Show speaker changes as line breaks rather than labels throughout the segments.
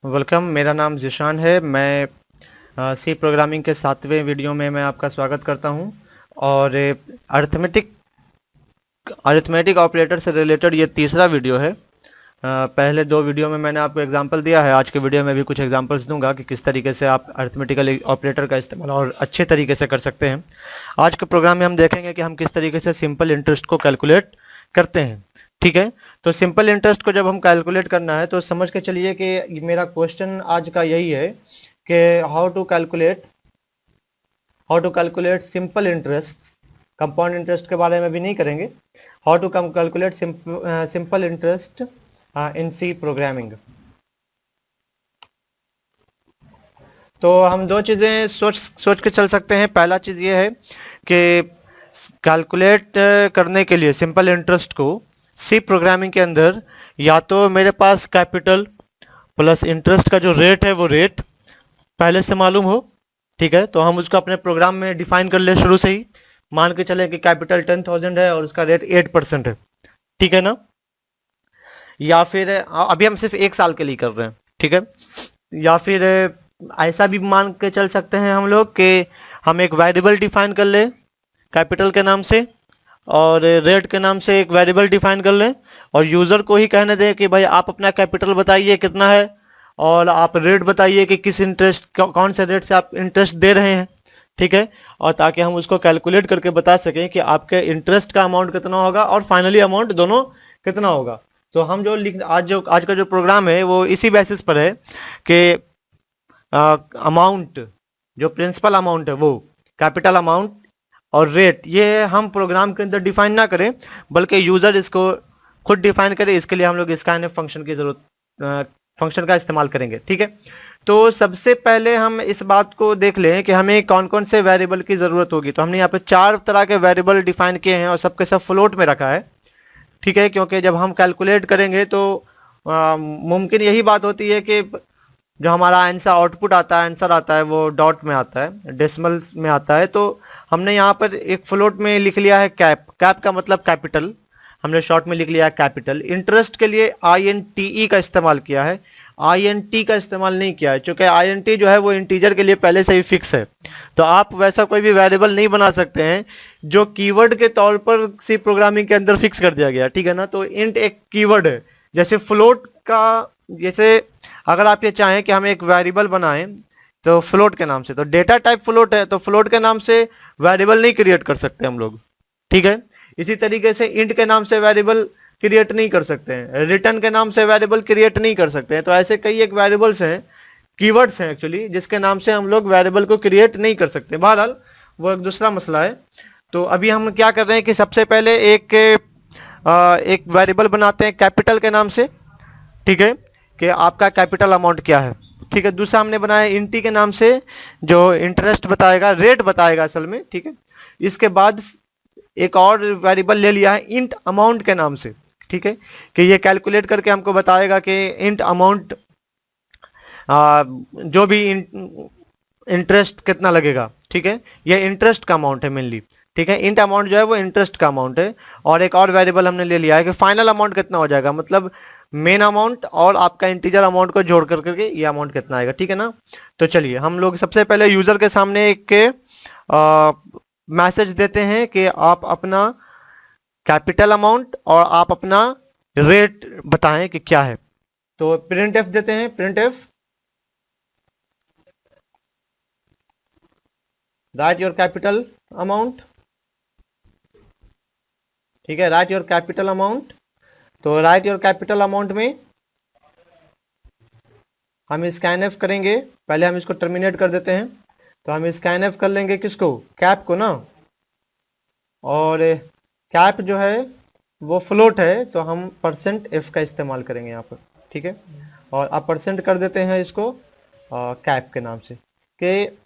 Welcome. मेरा नाम ज़ीशान है। मैं सी प्रोग्रामिंग के 7वें वीडियो में मैं आपका स्वागत करता हूं। और अरिथमेटिक अरिथमेटिक ऑपरेटर से रिलेटेड ये तीसरा वीडियो है। पहले दो वीडियो में मैंने आपको एग्जांपल दिया है। आज के वीडियो में भी कुछ एग्जांपल्स दूंगा कि किस तरीके से आप अरिथमेटिकल ऑपरेटर का इस्तेमाल और अच्छे तरीके से कर सकते हैं। आज के प्रोग्राम में हम देखेंगे कि हम किस तरीके से सिंपल इंटरेस्ट को कैलकुलेट करते हैं। ठीक है, तो सिंपल इंटरेस्ट को जब हम कैलकुलेट करना है तो समझ के चलिए कि मेरा क्वेश्चन आज का यही है कि how to calculate simple interest. Compound interest के बारे में भी नहीं करेंगे। How to calculate simple interest in C programming. तो हम दो चीज़ें सोच के चल सकते हैं। पहला चीज़ ये है कि कैलकुलेट करने के लिए सिंपल इंटरेस्ट को सी प्रोग्रामिंग के अंदर या तो मेरे पास कैपिटल प्लस इंटरेस्ट का जो रेट है वो रेट पहले से मालूम हो। ठीक है, तो हम उसको अपने प्रोग्राम में डिफाइन कर ले शुरू से ही। मान के चले कि कैपिटल 10,000 है और उसका रेट 8% है। ठीक है ना। या फिर अभी हम सिर्फ 1 साल के लिए कर रहे हैं। ठीक है, या फिर ऐसा भी मान के चल सकते हैं हम लोग कि हम एक वेरिएबल डिफाइन कर ले कैपिटल के नाम से और रेट के नाम से एक वेरिएबल डिफाइन कर लें और यूज़र को ही कहने दें कि भाई आप अपना कैपिटल बताइए कितना है और आप रेट बताइए कि किस इंटरेस्ट कौन से रेट से आप इंटरेस्ट दे रहे हैं। ठीक है, और ताकि हम उसको कैलकुलेट करके बता सकें कि आपके इंटरेस्ट का अमाउंट कितना होगा और फाइनली अमाउंट दोनों कितना होगा। तो हम जो आज का जो प्रोग्राम है वो इसी बेसिस पर है कि अमाउंट, जो प्रिंसिपल अमाउंट है वो कैपिटल अमाउंट और रेट ये हम प्रोग्राम के अंदर डिफाइन ना करें बल्कि यूजर इसको खुद डिफाइन करे। इसके लिए हम लोग स्कैनफ फंक्शन की जरूरत फंक्शन का इस्तेमाल करेंगे। ठीक है, तो सबसे पहले हम इस बात को देख लें कि हमें कौन कौन से वेरिएबल की जरूरत होगी। तो हमने यहाँ पे 4 तरह के वेरिएबल डिफाइन किए हैं और सबके सब फ्लोट में रखा है। ठीक है, क्योंकि जब हम कैलकुलेट करेंगे तो मुमकिन यही बात होती है कि जो हमारा आंसर आता है वो डॉट में आता है, डेसिमल में आता है। तो हमने यहाँ पर एक फ्लोट में लिख लिया है कैप। कैप का मतलब कैपिटल, हमने शॉर्ट में लिख लिया है कैपिटल। इंटरेस्ट के लिए INTE का इस्तेमाल किया है, INT का इस्तेमाल नहीं किया है क्योंकि INT जो है वो इंटीजर के लिए पहले से ही फिक्स है। तो आप वैसा कोई भी वेरिएबल नहीं बना सकते हैं जो कीवर्ड के तौर पर सी प्रोग्रामिंग के अंदर फिक्स कर दिया गया। ठीक है ना, तो इंट एक कीवर्ड है जैसे फ्लोट का। जैसे अगर आप ये चाहें कि हम एक वेरिएबल बनाएं तो फ्लोट के नाम से, तो डेटा टाइप फ्लोट है तो फ्लोट के नाम से वेरिएबल नहीं क्रिएट कर सकते हम लोग। ठीक है, इसी तरीके से इंट के नाम से वेरिएबल क्रिएट नहीं कर सकते हैं, रिटर्न के नाम से वेरिएबल क्रिएट नहीं कर सकते हैं। तो ऐसे कई एक वेरिएबल्स हैं, कीवर्ड्स हैं एक्चुअली, जिसके नाम से हम लोग वेरिएबल को क्रिएट नहीं कर सकते। बहरहाल वो एक दूसरा मसला है। तो अभी हम क्या कर रहे हैं कि सबसे पहले एक वेरिएबल बनाते हैं कैपिटल के नाम से। ठीक है, कि आपका कैपिटल अमाउंट क्या है। ठीक है, दूसरा हमने बनाया इंटी के नाम से जो इंटरेस्ट बताएगा, रेट बताएगा असल में। ठीक है, इसके बाद एक और वेरिएबल ले लिया है इंट अमाउंट के नाम से। ठीक है, कि ये कैलकुलेट करके हमको बताएगा कि इंट अमाउंट जो भी इंटरेस्ट कितना लगेगा। ठीक है, ये इंटरेस्ट का अमाउंट है मेनली। ठीक है, इंट अमाउंट जो है वो इंटरेस्ट का अमाउंट है। और एक और वेरिएबल हमने ले लिया है कि फाइनल अमाउंट कितना हो जाएगा, मतलब मेन अमाउंट और आपका इंटीजर अमाउंट को जोड़ करके ये अमाउंट कितना आएगा। ठीक है ना। तो चलिए हम लोग सबसे पहले यूजर के सामने एक मैसेज देते हैं कि आप अपना कैपिटल अमाउंट और आप अपना रेट बताएं कि क्या है। तो प्रिंट एफ देते हैं, print F right your capital amount. ठीक है, राइट योर कैपिटल अमाउंट। तो राइट योर कैपिटल अमाउंट में हम स्कैनएफ करेंगे। पहले हम इसको टर्मिनेट कर देते हैं। तो हम स्कैनएफ कर लेंगे किसको, कैप को ना। और कैप जो है वो फ्लोट है तो हम %f का इस्तेमाल करेंगे यहाँ पर। ठीक है, और अब % कर देते हैं इसको कैप के नाम से कि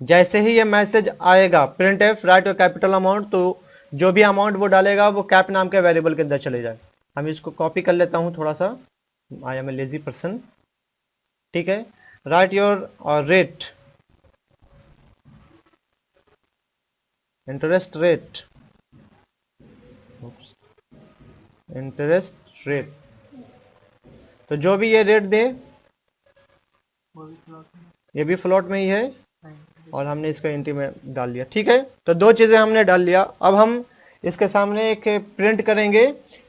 जैसे ही ये मैसेज आएगा प्रिंट एफ राइट और कैपिटल अमाउंट, तो जो भी अमाउंट वो डालेगा वो कैप नाम के वेरिएबल के अंदर चले जाए। हम इसको कॉपी कर लेता हूँ थोड़ा सा, I am a lazy person. ठीक है, write your rate, interest rate, interest rate. तो जो भी ये रेट दे ये भी फ्लोट में ही है और हमने इसको इंटी में डाल लिया। ठीक है, तो दो चीजें हमने डाल लिया। अब हम इसके सामने एक प्रिंट करेंगे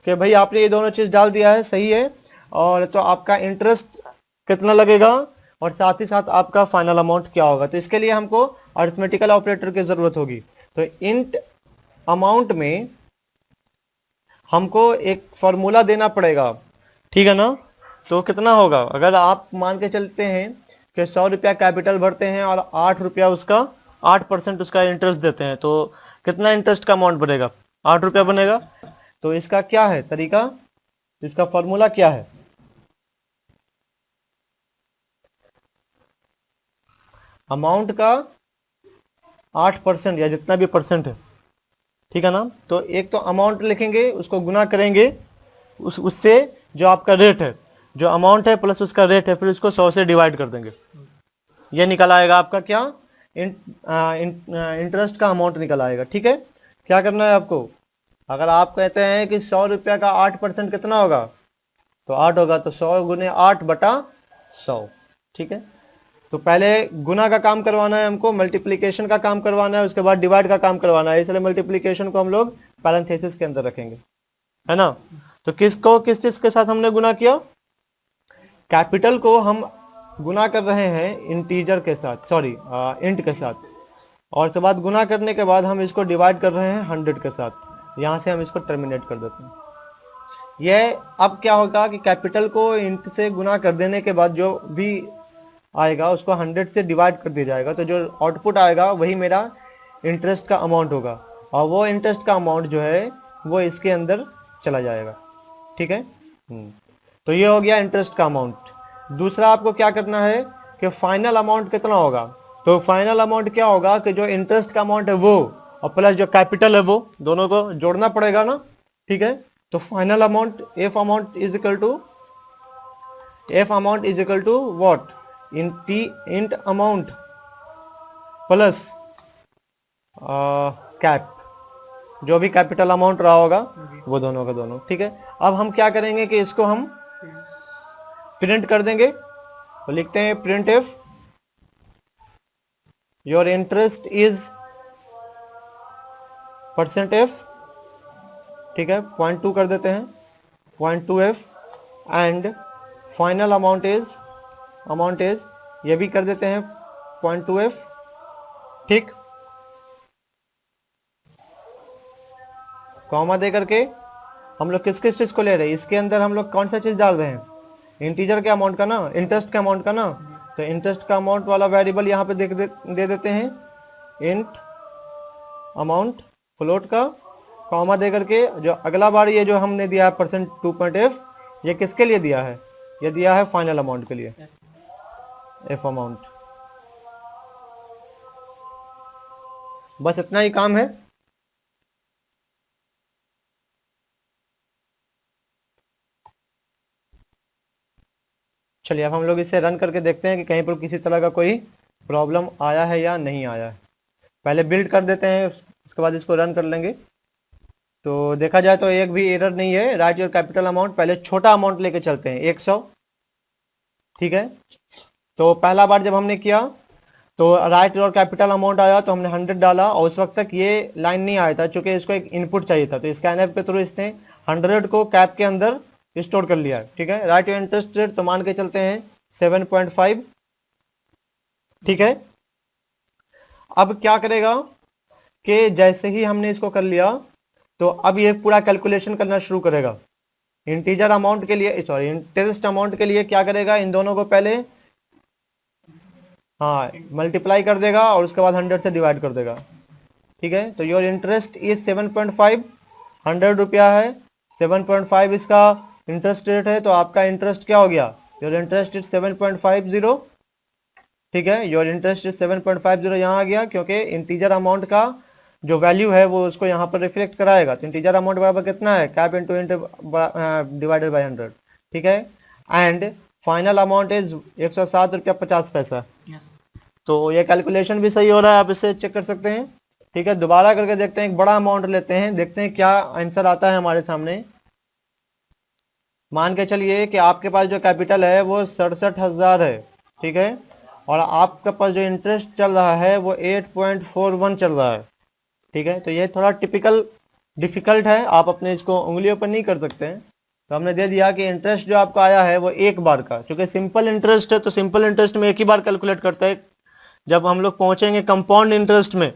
कि भाई आपने ये दोनों चीज डाल दिया है, सही है, और तो आपका इंटरेस्ट कितना लगेगा और साथ ही साथ आपका फाइनल अमाउंट क्या होगा। तो इसके लिए हमको अरिथमेटिकल ऑपरेटर की जरूरत होगी। तो इंट अमाउंट में हमको एक फॉर्मूला देना पड़ेगा, ठीक है ना। तो कितना होगा, अगर आप मान के चलते हैं कि 100 रुपया कैपिटल भरते हैं और 8 रुपया उसका 8% उसका इंटरेस्ट देते हैं, तो कितना इंटरेस्ट का अमाउंट बनेगा, 8 रुपया बनेगा। तो इसका क्या है तरीका, इसका फॉर्मूला क्या है, अमाउंट का 8% या जितना भी परसेंट है, ठीक है ना। तो एक तो अमाउंट लिखेंगे, उसको गुना करेंगे उससे जो आपका रेट है, जो अमाउंट है प्लस उसका रेट है, फिर उसको 100 से डिवाइड कर देंगे। ये निकल आएगा आपका क्या, इंटरेस्ट का अमाउंट निकल आएगा। ठीक है, क्या करना है आपको, अगर आप कहते हैं कि 100 रुपया का 8% कितना होगा, तो 8 होगा, तो 100 गुने 8/100। ठीक है, तो पहले गुना का काम करवाना है हमको, मल्टीप्लिकेशन का काम करवाना है, उसके बाद डिवाइड का काम करवाना है, इसलिए मल्टीप्लिकेशन को हम लोग पैरेंथेसिस के अंदर रखेंगे, है ना। तो किसको किस चीज के साथ हमने गुना किया, कैपिटल को हम गुना कर रहे हैं इंटीजर के साथ, सॉरी इंट के साथ, और उसके बाद गुना करने के बाद हम इसको डिवाइड कर रहे हैं 100 के साथ। यहां से हम इसको टर्मिनेट कर देते हैं। यह अब क्या होगा कि कैपिटल को इंट से गुना कर देने के बाद जो भी आएगा उसको 100 से डिवाइड कर दिया जाएगा, तो जो आउटपुट आएगा वही मेरा इंटरेस्ट का अमाउंट होगा, और वो इंटरेस्ट का अमाउंट जो है वो इसके अंदर चला जाएगा। ठीक है, तो ये हो गया इंटरेस्ट का अमाउंट। दूसरा आपको क्या करना है कि फाइनल अमाउंट कितना होगा, तो फाइनल अमाउंट क्या होगा कि जो इंटरेस्ट का अमाउंट है वो और प्लस जो कैपिटल है वो दोनों को जोड़ना पड़ेगा ना। ठीक है, तो final amount F amount is equal to what, int amount plus cap, जो भी कैपिटल अमाउंट रहा होगा वो दोनों का दोनों। ठीक है, अब हम क्या करेंगे कि इसको हम प्रिंट कर देंगे, तो लिखते हैं print F your interest is percent F, ठीक है, 0.2 कर देते हैं, 0.2f, and final amount is ये भी कर देते हैं 0.2f। ठीक, कॉमा दे करके हम लोग किस किस चीज को ले रहे हैं, इसके अंदर हम लोग कौन सा चीज डाल रहे हैं, इंटीजर के अमाउंट का ना, इंटरेस्ट के अमाउंट का ना। तो इंटरेस्ट का अमाउंट वाला वेरिएबल यहाँ पे दे देते हैं इंट अमाउंट फ्लोट का, कॉमा दे करके जो अगला बार ये जो हमने दिया है परसेंट 2.f, ये किसके लिए दिया है, ये दिया है फाइनल अमाउंट के लिए, एफ अमाउंट। बस इतना ही काम है। चलिए अब हम लोग इसे रन करके देखते हैं कि कहीं पर किसी तरह का कोई प्रॉब्लम आया है या नहीं आया है। पहले बिल्ड कर देते हैं, उसके बाद इसको रन कर लेंगे। तो देखा जाए तो एक भी एरर नहीं है। राइट योर कैपिटल अमाउंट, पहले छोटा अमाउंट लेके चलते हैं 100। ठीक है, तो पहला बार जब हमने किया तो राइट योर कैपिटल अमाउंट आया तो हमने 100 डाला, और उस वक्त तक ये लाइन नहीं आया था क्योंकि इसको एक इनपुट चाहिए था। तो स्कैनएफ के थ्रू इसने 100 को कैप के अंदर स्टोर कर लिया है। ठीक है, राइट योर इंटरेस्ट रेट तो मान के चलते हैं 7.5। ठीक है, अब क्या करेगा कि जैसे ही हमने इसको कर लिया तो अब ये पूरा कैलकुलेशन करना शुरू करेगा। इंटीजर अमाउंट के लिए, सॉरी इंटरेस्ट अमाउंट के लिए क्या करेगा, इन दोनों को पहले हाँ मल्टीप्लाई कर देगा और उसके बाद 100 से डिवाइड कर देगा। ठीक है, तो योर इंटरेस्ट इज 7.5, 100 रुपया है, 7.5 इसका इंटरेस्ट रेट है, तो आपका इंटरेस्ट क्या हो गया, योर इंटरेस्ट इज 7.50। ठीक है, योर इंटरेस्ट इज 7.50 यहाँ आ गया, क्योंकि इंटीजर अमाउंट का जो वैल्यू है वो उसको यहाँ पर रिफ्लेक्ट कराएगा। तो इंटीजर अमाउंट बराबर कितना है, cap into int divided by 100। ठीक है, एंड फाइनल अमाउंट इज 107 रुपया 50 पैसा। तो ये कैलकुलेशन भी सही हो रहा है, आप इसे चेक कर सकते हैं। ठीक है, दोबारा करके देखते हैं, एक बड़ा अमाउंट लेते हैं, देखते हैं क्या आंसर आता है हमारे सामने। मान के चलिए कि आपके पास जो कैपिटल है वो 67,000 है। ठीक है, और आपके पास जो इंटरेस्ट चल रहा है वो 8.41 चल रहा है। ठीक है, तो ये थोड़ा डिफिकल्ट है, आप अपने इसको उंगलियों पर नहीं कर सकते हैं। तो हमने दे दिया कि इंटरेस्ट जो आपका आया है वो एक बार का, क्योंकि सिंपल इंटरेस्ट है तो सिंपल इंटरेस्ट में एक ही बार कैलकुलेट करते हैं। जब हम लोग पहुंचेंगे कंपाउंड इंटरेस्ट में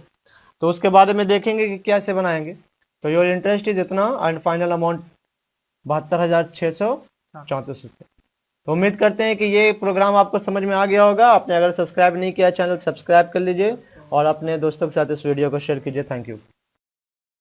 तो उसके बारे में देखेंगे कि कैसे बनाएंगे। तो योर इंटरेस्ट इज इतना एंड फाइनल अमाउंट 72,634 रुपये। तो उम्मीद करते हैं कि ये प्रोग्राम आपको समझ में आ गया होगा। आपने अगर सब्सक्राइब नहीं किया चैनल सब्सक्राइब कर लीजिए और अपने दोस्तों के साथ इस वीडियो को शेयर कीजिए। Thank you.